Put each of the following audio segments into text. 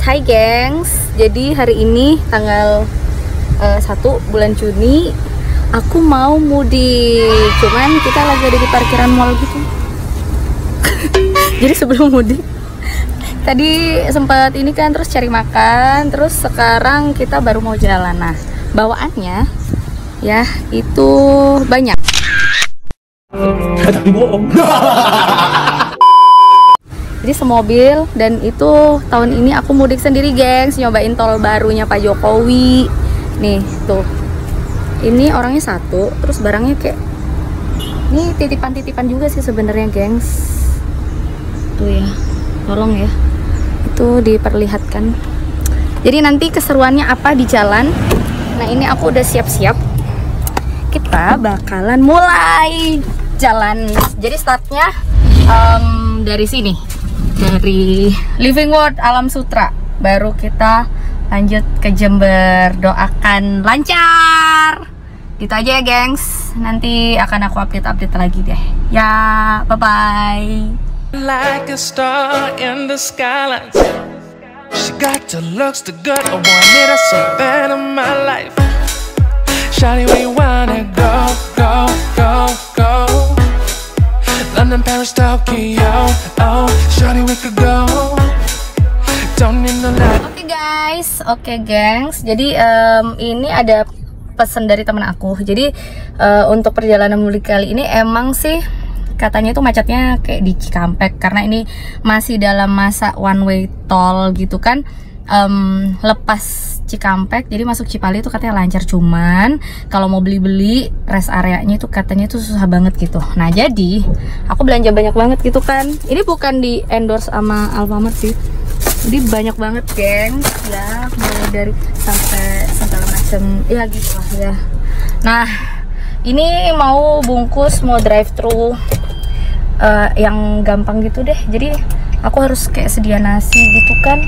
Hai gengs. Jadi hari ini tanggal 1 bulan Juni aku mau mudik. Cuman kita lagi ada di parkiran mall gitu. Jadi sebelum mudik tadi sempat ini kan, terus cari makan, terus sekarang kita baru mau jalan. Nah, bawaannya ya itu banyak. Tapi bohong. Jadi semobil, dan itu tahun ini aku mudik sendiri gengs, nyobain tol barunya Pak Jokowi. Nih tuh, ini orangnya satu, terus barangnya kayak ini titipan-titipan juga sih sebenarnya gengs. Tuh ya, tolong ya, itu diperlihatkan. Jadi nanti keseruannya apa di jalan. Nah ini aku udah siap-siap, kita bakalan mulai jalan. Jadi startnya dari sini, dari Living World Alam Sutera, baru kita lanjut ke Jember. Doakan lancar gitu aja ya gengs, nanti akan aku update lagi deh ya. Bye bye. Like a star in the skyline, she got the looks, the good, I wanted her so bad in my life. Shawty, we wanna go, go, go, go. London, Paris, Tokyo, oh, shawty, we could go. Don't need no light. Oke guys, oke gengs. Jadi ini ada pesan dari temen aku. Jadi untuk perjalanan mudik kali ini emang sih katanya itu macetnya kayak di Cikampek, karena ini masih dalam masa one way tol gitu kan. Lepas Cikampek jadi masuk Cipali itu katanya lancar, cuman kalau mau beli-beli rest areanya itu katanya itu susah banget gitu. Nah jadi aku belanja banyak banget gitu kan. Ini bukan di endorse sama Alfamart sih, jadi banyak banget gengs ya, mulai dari sampai segala macam ya gitu lah ya. Nah ini mau bungkus, mau drive thru yang gampang gitu deh. Jadi aku harus kayak sedia nasi gitu kan,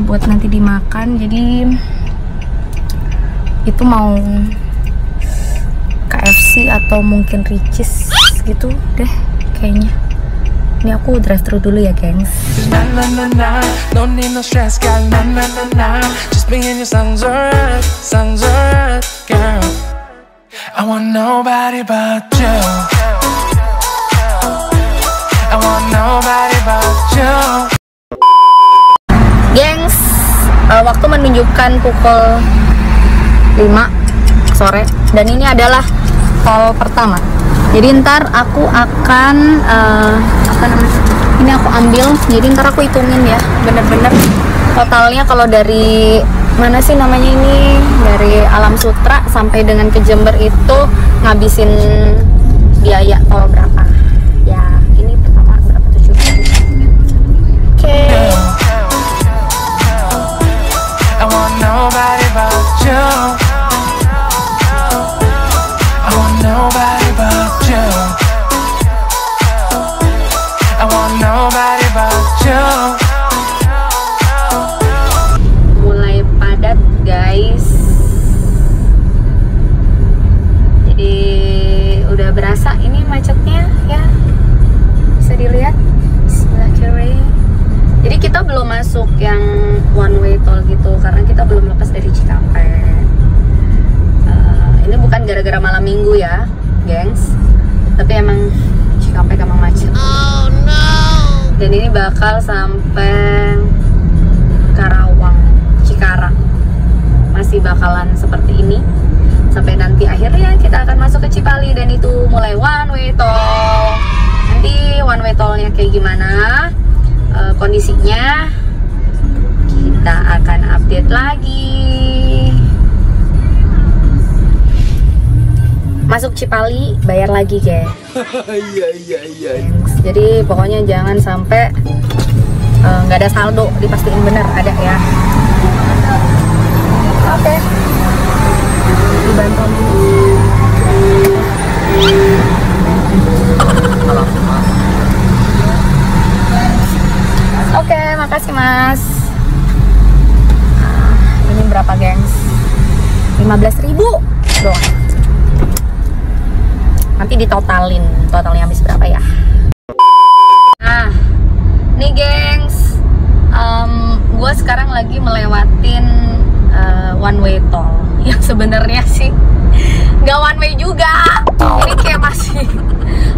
buat nanti dimakan. Jadi itu mau KFC atau mungkin Ricis gitu deh kayaknya. Ini aku drive thru dulu ya gengs. Na na na na, no need no stress, girl. Na na na na, just me and your songs alright, girl. I want nobody but you. I want nobody but you. Gengs, waktu menunjukkan pukul 5 sore dan ini adalah tol pertama. Jadi ntar aku akan apa namanya? Ini aku ambil. Jadi ntar aku hitungin ya, bener-bener totalnya kalau dari mana sih namanya ini, dari Alam Sutera sampai dengan ke Jember itu ngabisin biaya tol berapa? Ya ini pertama berapa tuh coba? Oke. I want nobody but you. I want nobody but you. I want nobody but you. Mulai padat guys. Jadi udah berasa ini macetnya ya. Bisa dilihat sebelah kiri. Jadi kita belum masuk yang one way tol gitu, karena kita belum lepas dari Cikampek. Ini bukan gara-gara malam minggu ya, gengs. Tapi emang Cikampek emang macet. Oh no. Dan ini bakal sampai Karawang, Cikarang. Masih bakalan seperti ini sampai nanti akhirnya kita akan masuk ke Cipali, dan itu mulai one way tol. Nanti one way tolnya kayak gimana kondisinya kita akan update lagi. Masuk Cipali bayar lagi guys. Iya. Jadi pokoknya jangan sampai nggak ada saldo, dipastiin bener ada ya. Oke. Dibantu. Oke, makasih mas. Ini berapa gengs? 15.000 doang. Nanti ditotalin, totalnya habis berapa ya? Nah, nih gengs, gue sekarang lagi melewatin one way toll. Yang sebenarnya sih nggak one way juga. Ini kayak masih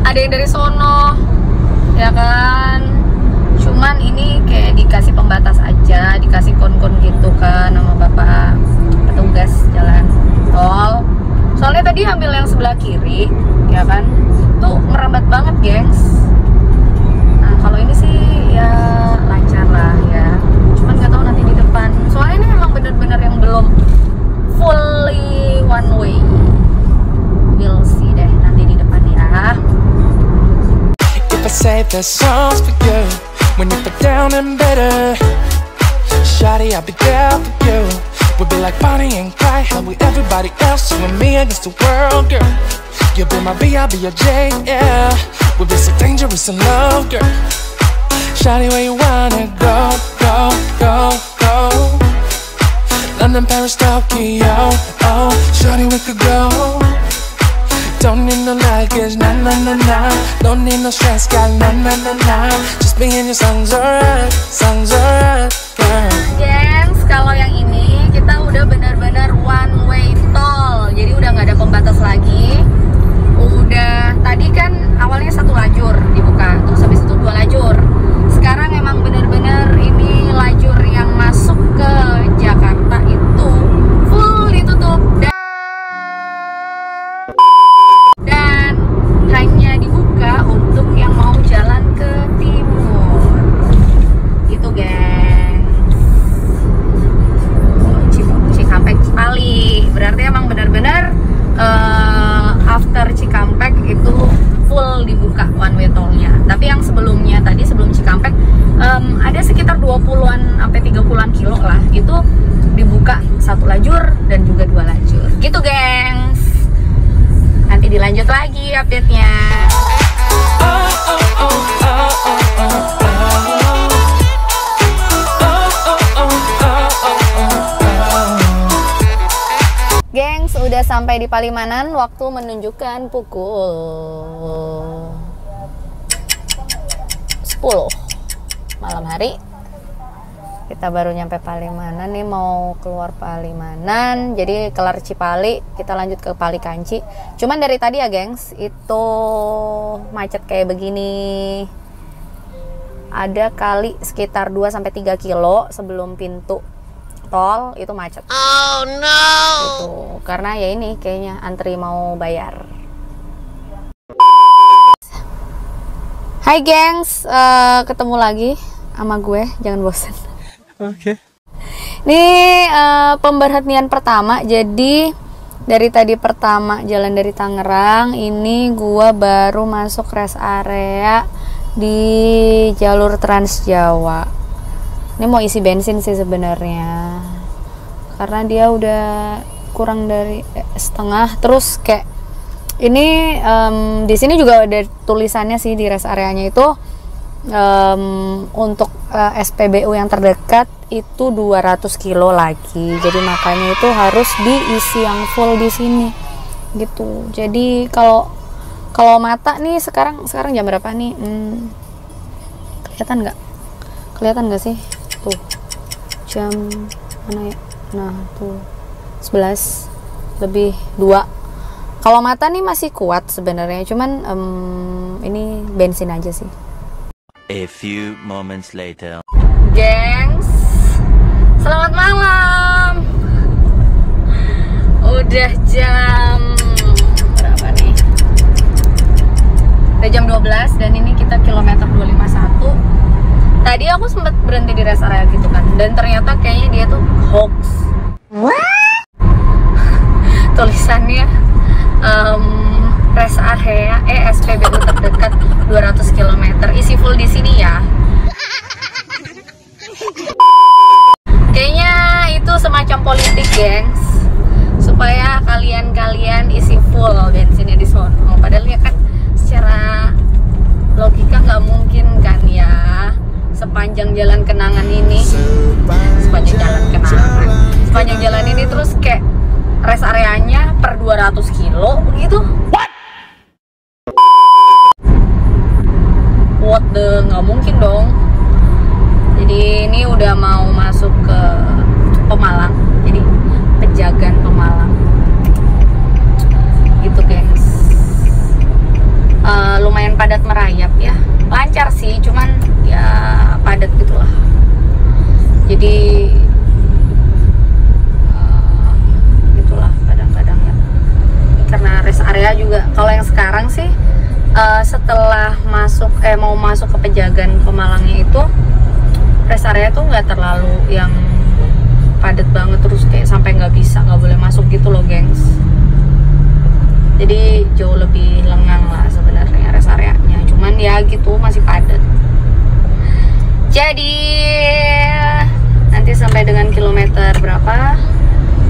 ada yang dari sono, ya kan? Cuman ini kayak dikasih pembatas aja, dikasih kon-kon gitu kan sama bapak petugas jalan tol. Soalnya tadi ambil yang sebelah kiri, ya kan? Tuh merambat banget, gengs. Nah, kalau ini sih ya lancar lah ya. Cuman nggak tahu nanti di depan. Soalnya ini emang bener-bener yang belum fully one way. We'll see deh nanti di depan ya. If I say the songs for you, when you put down and better, shawty, I'll be there for you. We'll be like Bonnie and Clyde, how we everybody else, you and me against the world, girl. You'll be my B, I'll be your J, yeah. We'll be so dangerous in love, girl. Shawty, where you wanna go, go, go, go? London, Paris, Tokyo, oh, shawty, we could go. Don't need no luggage, nah, nah, nah, nah. Don't need no stress, got nah, nah, nah, nah. Just me and your songs alright, girl. Gengs, kalau yang ini kita udah benar-benar one way tol. Jadi udah nggak ada pembatas lagi. Udah, tadi kan awalnya satu lajur dibuka, terus habis itu dua lajur. Sekarang emang benar-benar ini lajur yang masuk ke Jakarta itu full ditutup dan hanya dibuka untuk yang mau jalan ke timur. Itu, geng. Cikampek Cipali. Berarti emang benar-benar after Cikampek itu full dibuka one way tolnya. Tapi yang sebelumnya tadi, sebelum Cikampek, ada sekitar 20-an sampai 30-an kilo lah, itu dibuka satu lajur dan juga dua lajur. Gitu, gengs. Nanti dilanjut lagi update-nya. Gengs, udah sampai di Palimanan. Waktu menunjukkan pukul 10 malam hari. Kita baru nyampe Palimanan nih, mau keluar Palimanan. Jadi kelar Cipali, kita lanjut ke Palikanci. Cuman dari tadi ya, gengs, itu macet kayak begini. Ada kali sekitar 2-3 kilo sebelum pintu tol itu macet. Oh no. Itu karena ya ini kayaknya antri mau bayar. Hai gengs, ketemu lagi sama gue, jangan bosan. Oke. Ini pemberhentian pertama. Jadi dari tadi pertama jalan dari Tangerang, ini gue baru masuk rest area di jalur Trans Jawa. Ini mau isi bensin sih sebenarnya, karena dia udah kurang dari setengah. Terus kayak ini di sini juga ada tulisannya sih di rest areanya itu untuk SPBU yang terdekat itu 200 kilo lagi. Jadi makanya itu harus diisi yang full di sini gitu. Jadi kalau mata nih sekarang jam berapa nih? Kelihatan nggak sih? Tuh jam mana ya? Nah tuh 11 lebih 2. Kalau mata nih masih kuat sebenarnya, cuman ini bensin aja sih. A few moments later. Gengs, selamat malam. Udah jam berapa nih? Udah jam 12 dan ini kita kilometer 251. Tadi aku sempat berhenti di rest area gitu kan, dan ternyata kayaknya dia tuh hoax. Tulisannya rest area SPBU terdekat 200 km, isi full di sini ya. Kayaknya itu semacam politik, gengs, supaya kalian isi full bensinnya di sono. Padahal ya kan secara logika nggak mungkin kan ya, sepanjang jalan kenangan ini, sepanjang jalan ini terus kayak rest areanya per 200 kilo begitu. What the, nggak mungkin dong. Jadi ini udah mau masuk ke Pemalang, jadi Pejagan Pemalang gitu guys. Lumayan padat merayap ya, lancar sih, cuman ya padat gitulah. Jadi gitulah kadang-kadang ya, karena rest area juga. Kalau yang sekarang sih setelah masuk mau masuk ke Pejagan Pemalangnya itu rest area tuh nggak terlalu yang padat banget terus kayak sampai nggak boleh masuk gitu loh gengs. Jadi jauh lebih lengang lah sebenarnya rest areanya, cuman ya gitu masih padat. Jadi nanti sampai dengan kilometer berapa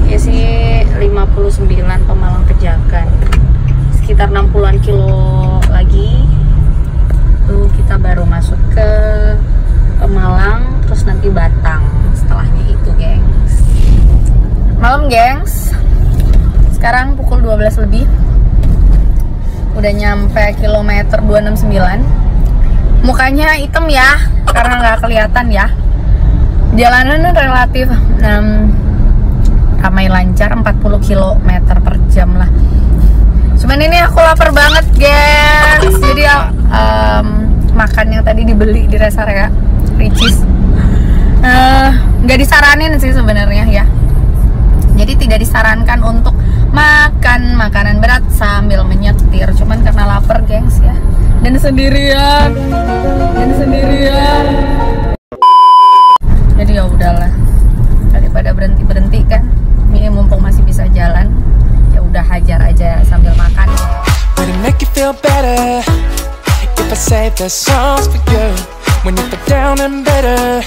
ya sih, 59 Pemalang Pejagan, sekitar 60-an kilo lagi tuh kita baru masuk ke Pemalang, terus nanti Batang setelahnya itu gengs. Malam gengs, sekarang pukul 12 lebih, udah nyampe kilometer 269. Mukanya hitam ya karena nggak kelihatan ya. Jalanan relatif ramai lancar, 40 km per jam lah. Cuman ini aku lapar banget gengs, jadi makan yang tadi dibeli di rest area Ricis nggak disaranin sih sebenarnya ya. Jadi tidak disarankan untuk makan makanan berat sambil menyetir, cuman karena lapar gengs ya, dan sendirian jadi ya udahlah, daripada berhenti kan, ini mumpung masih bisa jalan, ya udah hajar aja sambil makan. Would it make you feel better if I say the songs for you when you feel down and better?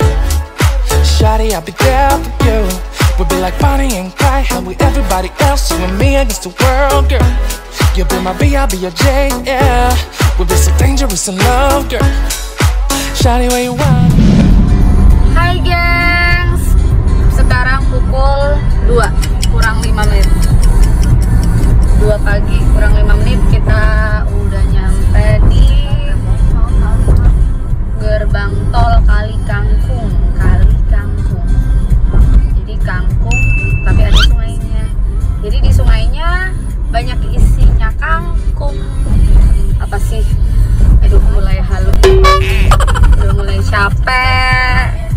Shawty, I'll be there for you. We'll be like Bonnie and Clyde, how we everybody else, you and me against the world, girl. You'll be my B, I'll be your J, yeah. We'll be so dangerous in love, girl. Shawty, where you want? Hai gengs, sekarang pukul 2 kurang 5 menit 2 pagi kurang 5 menit kita udah nyampe di gerbang tol Kali Kangkung. Jadi kangkung tapi ada sungainya, jadi di sungainya banyak isinya kangkung. Apa sih, aduh mulai halu, udah mulai capek.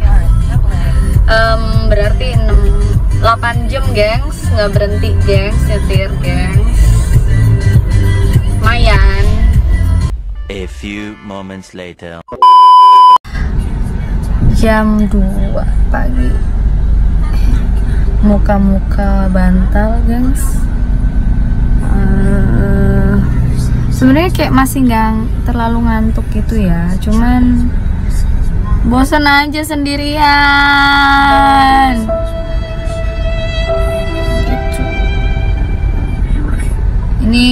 Berarti 8 jam gengs, nggak berhenti gengs, nyetir gengs, lumayan. A few moments later. Jam 2 pagi, muka-muka bantal gengs. Sebenarnya kayak masih nggak terlalu ngantuk gitu ya, cuman bosan aja sendirian gitu. Ini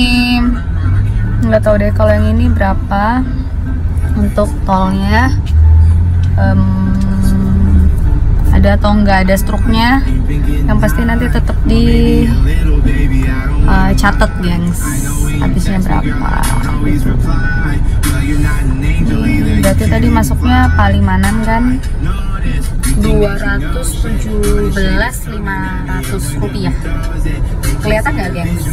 nggak tahu deh kalau yang ini berapa untuk tolnya, ada atau nggak ada struknya. Yang pasti nanti tetap di catat gengs habisnya berapa gitu. Berarti tadi masuknya Palimanan kan 217.500 rupiah. Kelihatan nggak gengs?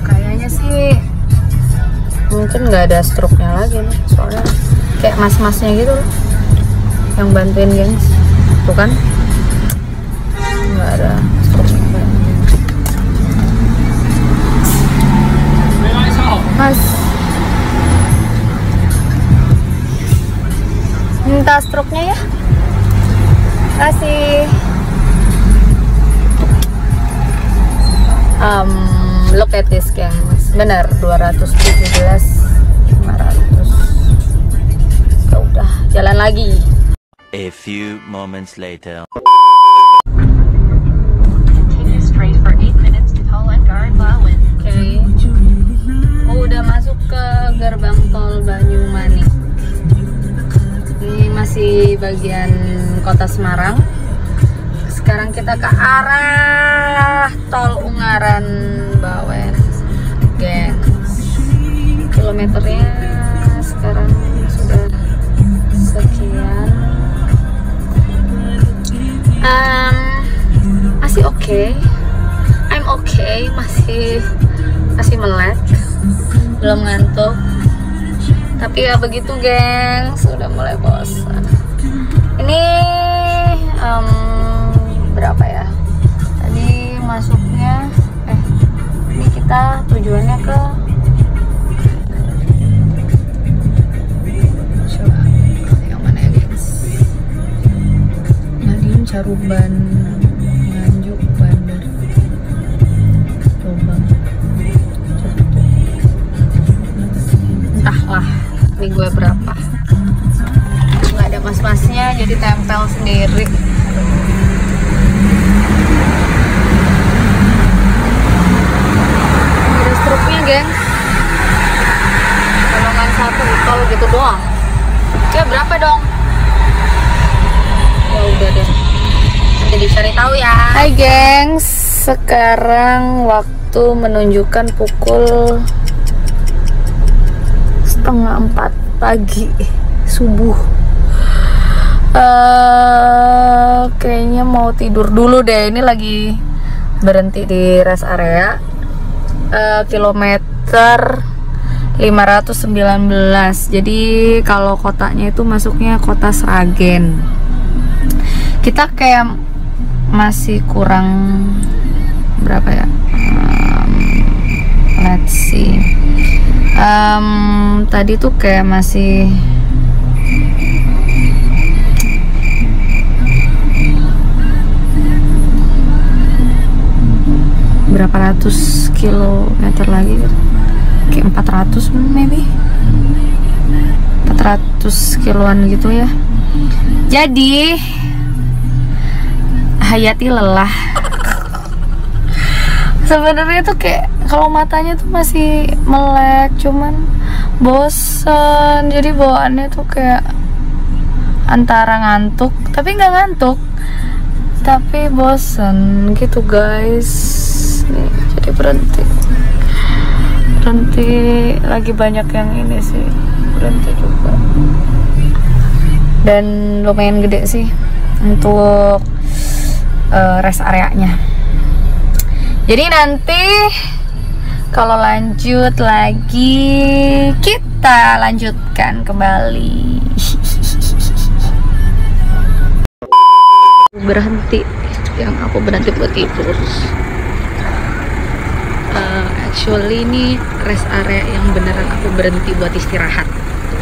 Kayaknya sih mungkin nggak ada struknya lagi nih, soalnya kayak mas-masnya gitu loh yang bantuin gengs. Tuh kan nggak ada struknya. Mas, minta struknya ya. Kasih. Look at this gengs, bener 217.500. Ya udah, jalan lagi. A few moments later. Continue straight for 8 minutes to Holland Bawen. Oke. Udah masuk ke gerbang tol Banyumanik. Ini masih bagian kota Semarang. Sekarang kita ke arah tol Ungaran Bawen, gengs. kilometernya sekarang sudah sekian. Masih oke. I'm okay, masih melek, belum ngantuk. Tapi ya begitu, geng, sudah mulai bosan. Ini berapa ya? Tadi masuknya ini kita tujuannya ke coba yang mana ya, gengs? Madiun, Caruban, Nganjuk, Bandar, Jombang, entahlah ini gue berapa, nggak ada mas-masnya jadi tempel sendiri. Ada struknya, geng, golongan 1 kalau gitu doang ya. Berapa dong? Ya udah deh, nanti dicari tahu ya. Hai gengs, sekarang waktu menunjukkan pukul 3:30 pagi, subuh. Kayaknya mau tidur dulu deh. Ini lagi berhenti di rest area kilometer 519. Jadi kalau kotanya itu masuknya kota Sragen. Kita kayak masih kurang berapa ya? Let's see. Tadi tuh kayak masih berapa ratus kilometer lagi gitu. Kayak 400 maybe 400 kiloan gitu ya. Jadi Hayati lelah. Sebenarnya tuh kayak kalau matanya tuh masih melek, cuman bosen. Jadi bawaannya tuh kayak antara ngantuk, tapi nggak ngantuk, tapi bosen gitu guys. Nih, jadi berhenti. Lagi banyak yang ini sih, berhenti juga. Dan lumayan gede sih untuk rest areanya. Jadi nanti kalau lanjut lagi kita lanjutkan kembali. Berhenti, yang aku berhenti buat tidur. Actually ini rest area yang beneran aku berhenti buat istirahat.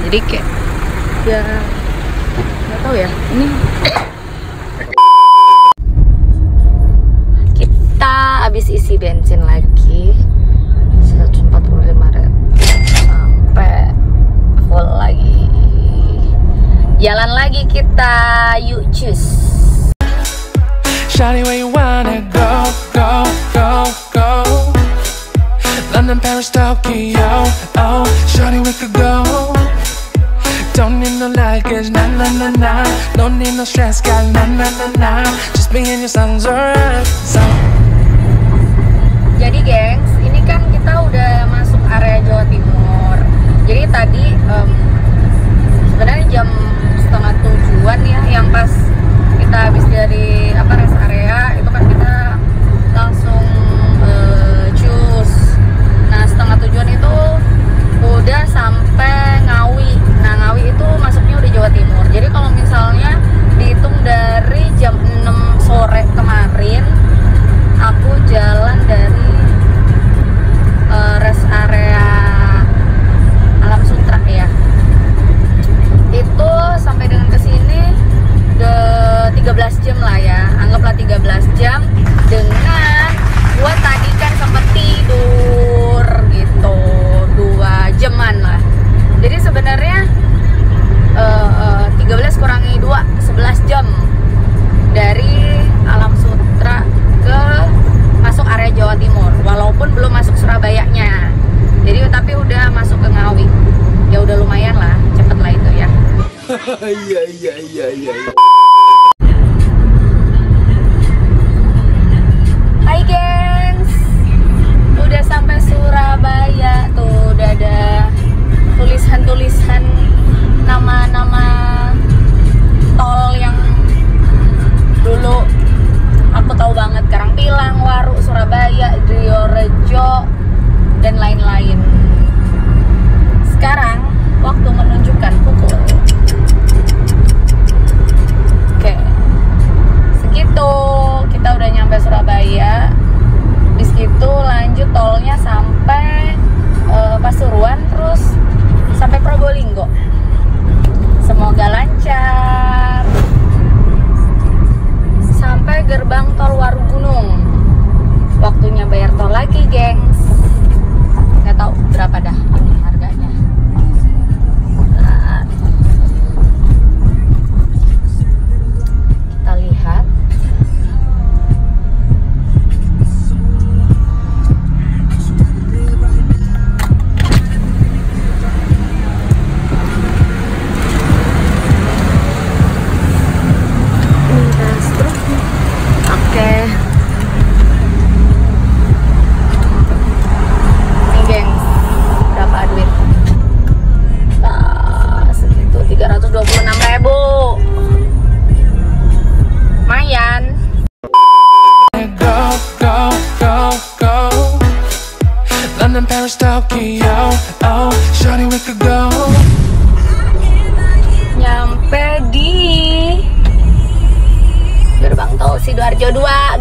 Jadi kayak ya nggak tahu ya, ini habis isi bensin lagi 145 sampai full lagi. Jalan lagi kita, yuk cus. Shawty, where you wanna go, go, go, go? London, Paris, Tokyo, oh, shawty, we could go. Don't need no luggage, nah, nah, nah, nah. No need no stress, girl, nah, nah, nah, nah. Just be in your songs, alright, so. Jadi gengs, ini kan kita udah masuk area Jawa Timur. Jadi tadi sebenarnya jam 6:30 ya, yang pas kita habis dari rest area itu kan kita langsung cus. Nah 6:30 itu udah sampai Ngawi. Nah Ngawi itu masuknya udah Jawa Timur. Jadi kalau misalnya dihitung dari jam 6 sore kemarin, aku jalan dari rest area Alam Sutra ya, itu sampai dengan kesini udah 13 jam lah ya, anggaplah 13 jam. Dengan gua tadi kan sempet tidur gitu 2 jaman lah. Jadi sebenarnya 13 kurangi 2 11 jam dari Alam Sutra ke masuk area Jawa Timur, walaupun belum masuk Surabayanya. Jadi tapi udah masuk ke Ngawi. Ya udah lumayan lah, cepet lah itu ya. Iya. Hai gengs, udah sampai Surabaya tuh, udah ada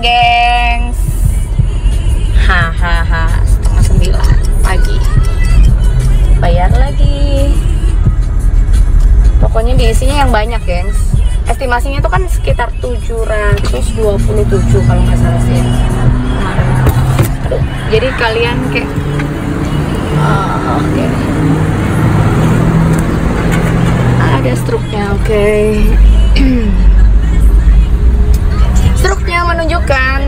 gengs. Hahaha, 8:30 pagi. Bayar lagi. Pokoknya diisinya yang banyak, gengs. Estimasinya itu kan sekitar 727 kalau nggak salah sih kemarin. Aduh, jadi kalian kayak oke. Ada struknya, oke. Struknya menunjukkan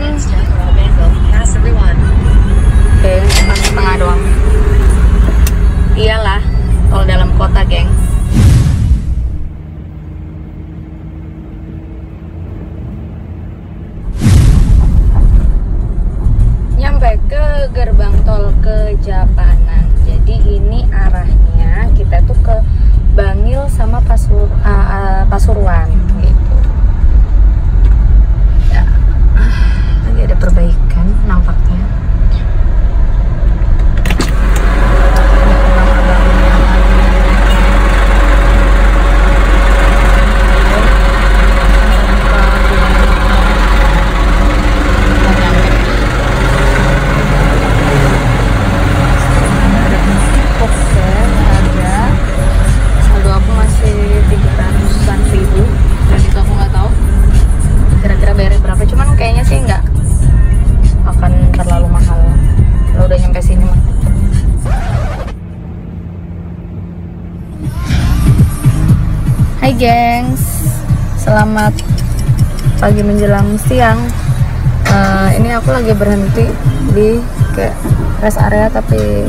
oke, 4,5 doang. Iyalah, tol dalam kota, gengs. Nyampe ke gerbang tol Kejapanan. Jadi ini arahnya kita tuh ke Bangil sama Pasuruan gitu. Ya, lagi ada perbaikan nampaknya. Hai gengs, selamat pagi menjelang siang. Ini aku lagi berhenti di kayak rest area tapi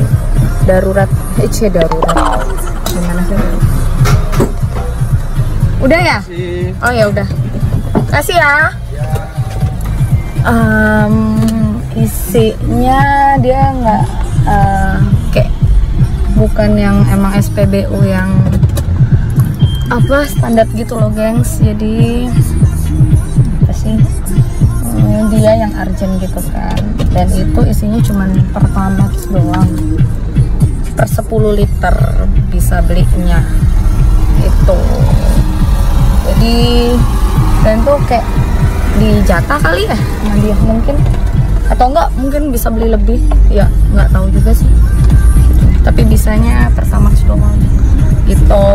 darurat. Darurat. Gimana sih? Udah ya? Oh ya udah. Kasih ya. Isinya dia nggak kayak bukan yang emang SPBU yang apa standar gitu loh, gengs. Jadi apa sih, dia yang urgent gitu kan, dan itu isinya cuman Pertamax doang, per 10 liter bisa belinya itu. Jadi dan tuh kayak dijatah kali ya sama dia mungkin, atau enggak mungkin bisa beli lebih ya, nggak tahu juga sih, tapi bisanya Pertamax doang gitu.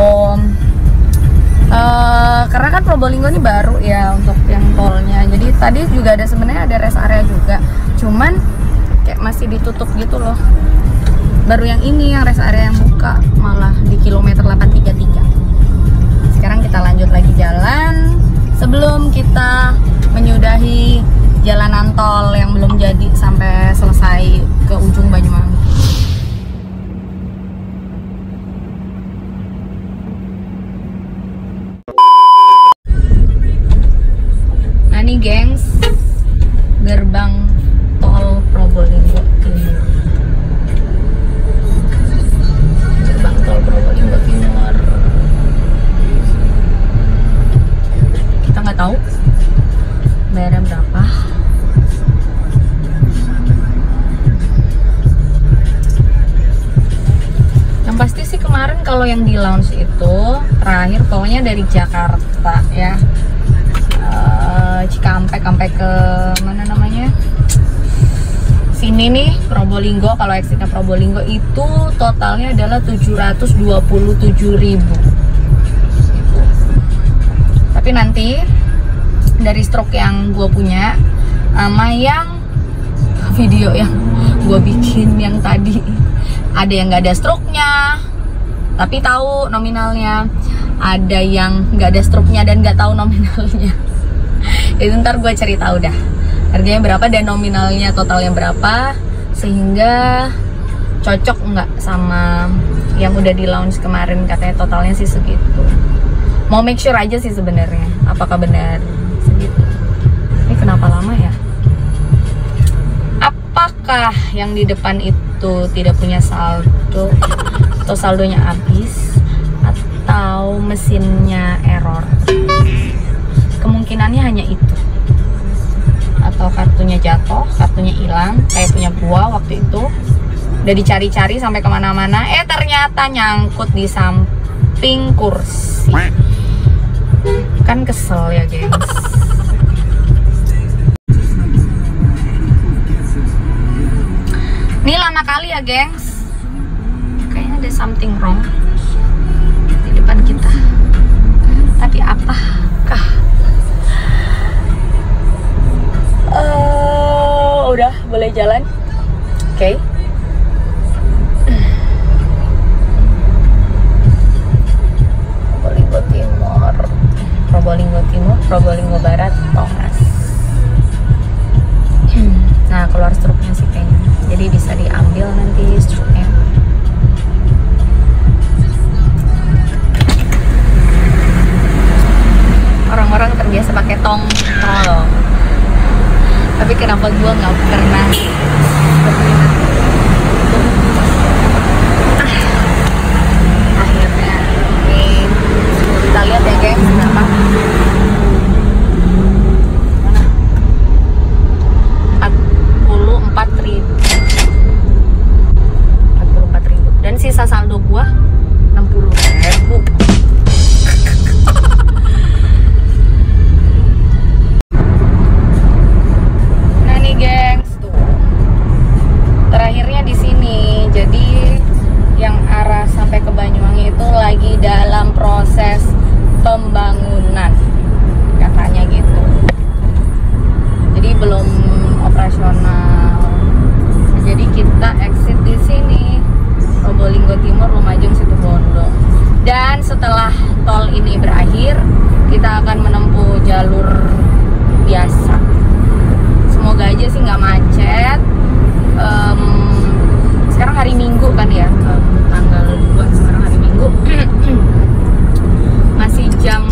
Karena kan Probolinggo ini baru ya untuk yang tolnya, jadi tadi juga ada sebenarnya ada rest area juga, cuman kayak masih ditutup gitu loh. Baru yang ini yang rest area yang buka malah di kilometer 833. Sekarang kita lanjut lagi jalan sebelum kita menyudahi jalanan tol yang belum jadi sampai selesai ke ujung Banyuwangi. Nih gengs, gerbang tol Probolinggo Timur. Gerbang tol Probolinggo Timur. Kita nggak tahu bayarnya berapa. Yang pasti sih kemarin kalau yang di lounge itu terakhir pokoknya dari Jakarta ya, Cikampek sampai ke mana namanya sini nih Probolinggo. Kalau exitnya Probolinggo itu totalnya adalah 727.000. Tapi nanti dari stroke yang gue punya sama yang video yang gue bikin yang tadi, ada yang nggak ada stroke-nya tapi tahu nominalnya, ada yang nggak ada stroke-nya dan nggak tahu nominalnya. Itu ntar gue cari tahu dah harganya berapa dan nominalnya totalnya berapa, sehingga cocok nggak sama yang udah di launch kemarin. Katanya totalnya sih segitu. Mau make sure aja sih sebenarnya apakah benar segitu. Ini kenapa lama ya? Apakah yang di depan itu tidak punya saldo atau saldonya habis atau mesinnya error? Kemungkinannya hanya itu, atau kartunya jatuh, kartunya hilang kayak punya gua waktu itu. Udah dicari-cari sampai kemana-mana, ternyata nyangkut di samping kursi. Kan kesel ya gengs. sana kali ya, gengs. Kayaknya ada something wrong di depan kita. Tapi apakah? Udah boleh jalan. Oke. Probolinggo Timur, Probolinggo Timur, Probolinggo Barat, Tongas. Nah, keluar struknya sih kayaknya. Jadi bisa diambil nanti struknya. Orang-orang terbiasa pakai tong. Tapi kenapa gue nggak pernah berminat? Akhirnya, oke. Kita lihat ya, gengs, berapa? Mana? 44.000. Dan sisa saldo gue 60.000. Terakhirnya di sini. Jadi yang arah sampai ke Banyuwangi itu lagi dalam proses pembangunan, katanya gitu. Jadi belum operasional. Jadi kita exit di sini, Probolinggo Timur, Lumajang, Situbondo. Dan setelah tol ini berakhir, kita akan menempuh jalur biasa. Semoga aja sih nggak macet. Sekarang hari Minggu kan ya, tanggal 2, sekarang hari Minggu. Masih jam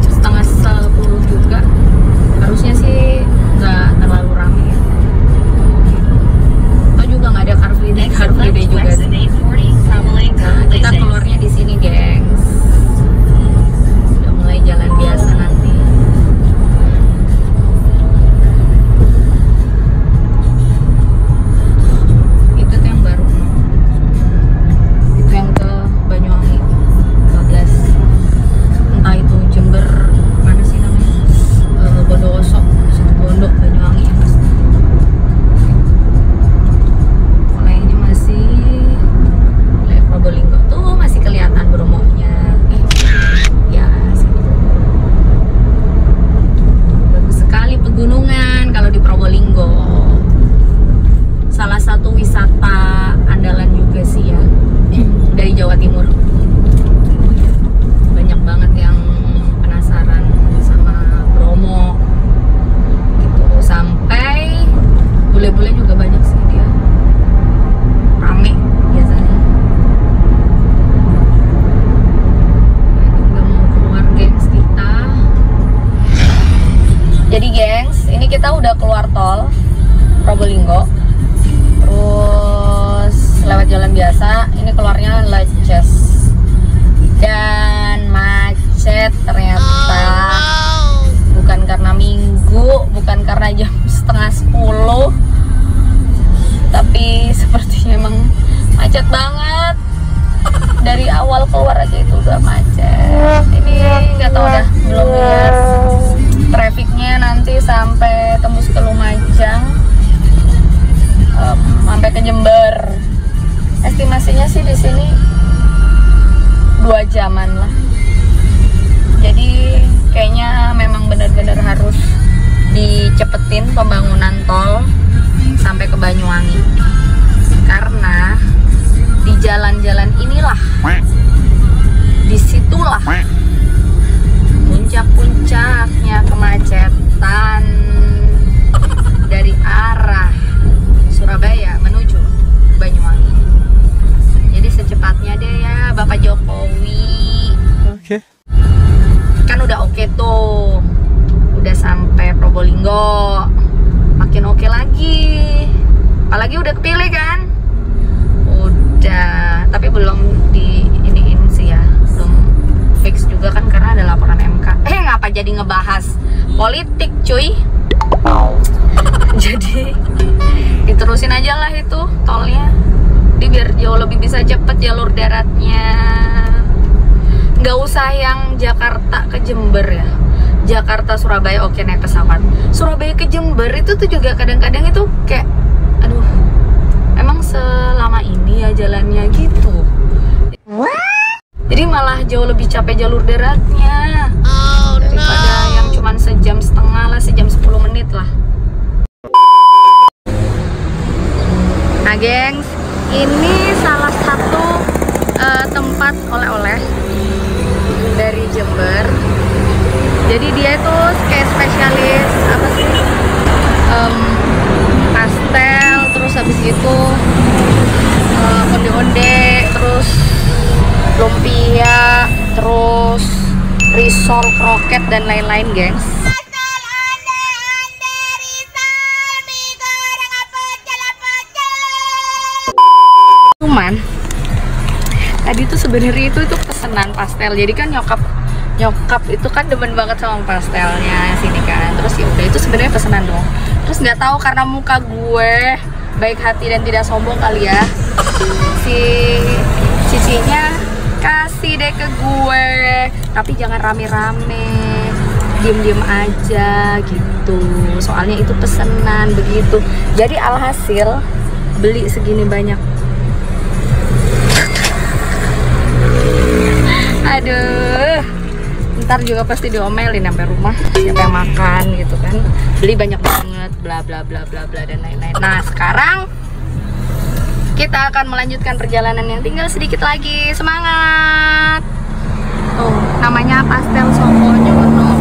9:30 juga. Harusnya sih nggak terlalu ramai ya. Atau juga nggak ada Car Free Day juga sih. Kita keluarnya di sini, gengs. Udah mulai jalan biasa nanti. Probolinggo, terus lewat jalan biasa. Ini keluarnya Leces dan macet ternyata. Bukan karena Minggu, bukan karena jam 9:30, tapi sepertinya emang macet banget. Dari awal keluar aja itu udah macet. Ini nggak tahu dah, belum lihat trafficnya nanti sampai tembus ke Lumajang. Sampai ke Jember. Estimasinya sih di sini 2 jaman lah. Jadi kayaknya memang benar-benar harus dicepetin pembangunan tol sampai ke Banyuwangi. Karena di jalan-jalan inilah, disitulah puncak-puncaknya kemacetan dari arah Surabaya menuju Banyuwangi. Jadi secepatnya deh ya Bapak Jokowi. Oke. Kan udah oke tuh, udah sampai Probolinggo, makin oke lagi. Apalagi udah kepilih kan? Udah, tapi belum di iniin sih ya, belum fix juga kan karena ada laporan MK. Ngapa jadi ngebahas politik cuy? Jadi diterusin aja lah itu tolnya, jadi biar jauh lebih bisa cepet jalur daratnya. Nggak usah yang Jakarta ke Jember ya, Jakarta Surabaya oke naik pesawat. Surabaya ke Jember itu tuh juga kadang-kadang itu kayak, aduh, emang selama ini ya jalannya gitu. Jadi malah jauh lebih capek jalur daratnya daripada yang cuman sejam setengah lah, sejam 10 menit lah. Nah gengs, ini salah satu tempat oleh-oleh dari Jember. Jadi dia itu kayak spesialis apa sih, pastel, terus habis itu onde-onde, terus lumpia, terus risol, kroket, dan lain-lain gengs. Cuman tadi tuh sebenarnya itu pesanan pastel. Jadi kan nyokap itu kan demen banget sama pastelnya sini kan. Terus ya udah, itu sebenarnya pesanan dong. Terus nggak tahu karena muka gue baik hati dan tidak sombong kali ya, si cicinya kasih deh ke gue. Tapi jangan rame-rame, diem-diem aja gitu. Soalnya itu pesanan begitu. Jadi alhasil beli segini banyak. Aduh, ntar juga pasti diomelin sampai rumah siapa yang makan gitu kan, beli banyak banget, bla bla bla bla bla dan lain-lain. Nah sekarang kita akan melanjutkan perjalanan yang tinggal sedikit lagi. Semangat! Oh, namanya Pastel Soponyono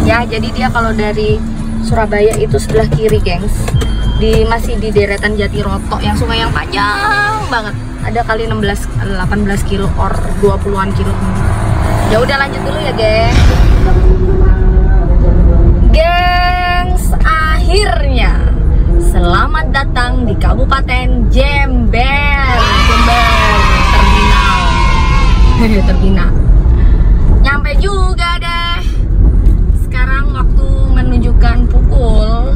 ya. Jadi dia kalau dari Surabaya itu sebelah kiri gengs, masih di deretan Jatiroto yang sungai yang panjang banget. Ada kali 18 kilo or 20-an kilo. Ya udah lanjut dulu ya, gengs. Gengs, akhirnya selamat datang di Kabupaten Jember. Terminal. Nyampe juga deh. Sekarang waktu menunjukkan pukul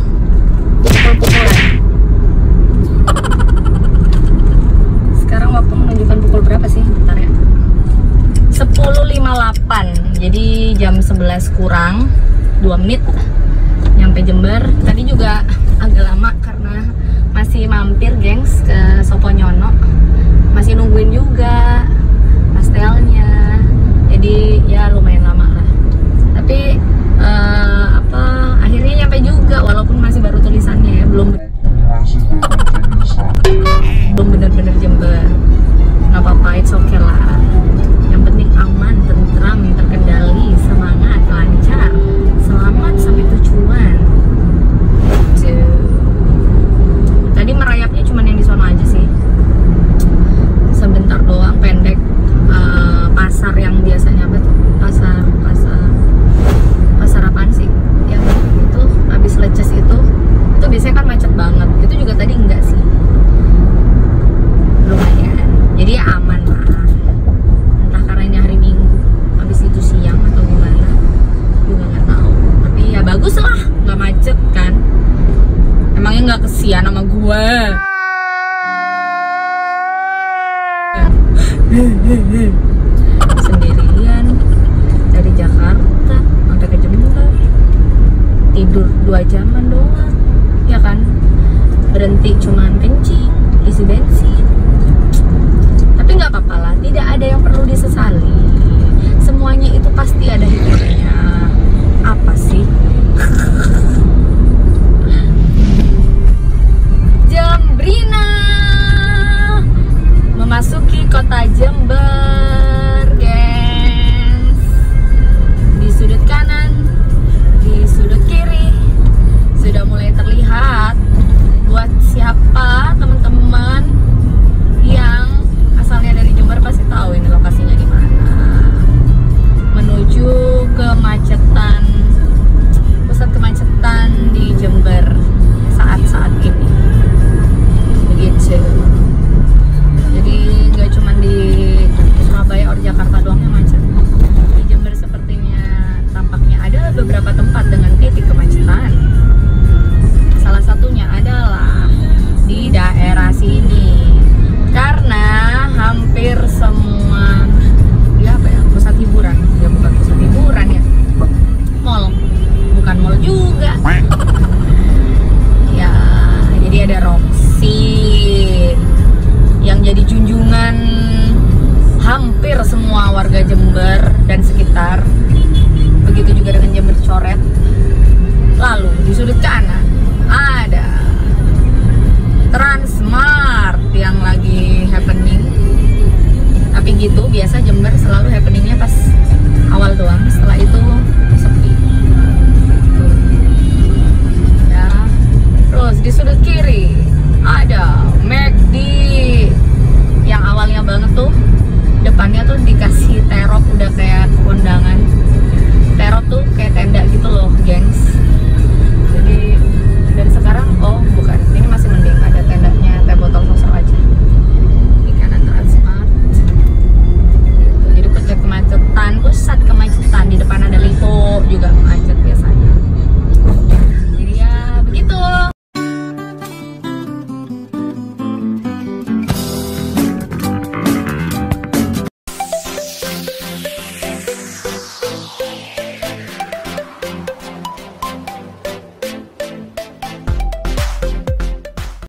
sekarang waktu menunjukkan pukul berapa sih? Bentar ya. 10.58. Jadi jam 11 kurang 2 menit nyampe Jember. Tadi juga agak lama karena masih mampir gengs ke Soponyono. Masih nungguin juga pastelnya. Jadi ya lumayan lama lah. Tapi akhirnya nyampe juga walaupun masih baru tulisannya ya, belum bener-bener Jember. Nggak apa-apa, it's okay lah. Yang penting aman, tentram, terkendali, semangat, lancar, selamat sampai tujuan. Tadi merayapnya cuman yang di sono aja sih, sebentar doang, pendek. Pasar yang biasanya apa tuh, pasar apaan sih yang itu habis leces itu biasanya kan macet banget. Itu juga tadi enggak sih, lumayan. Jadi ya aman lah. Entah karena ini hari Minggu, habis itu siang atau gimana juga nggak tahu. Tapi ya bagus lah, nggak macet kan. Emangnya nggak kesian sama gue? Sendirian dari Jakarta sampai ke Jember, tidur 2 jaman doang ya kan, berhenti cuman kencing, isi bensin. Tapi nggak apa-apa lah, tidak ada yang perlu disesali, semuanya itu pasti ada hikmahnya. Apa sih? Jembrina memasuki kota Jember, gengs. Di sudut kanan, di sudut kiri sudah mulai terlihat. Buat siapa teman-teman yang asalnya dari Jember pasti tahu ini lokasinya di mana. Menuju ke gitu. Biasa Jember selalu happeningnya pas awal doang.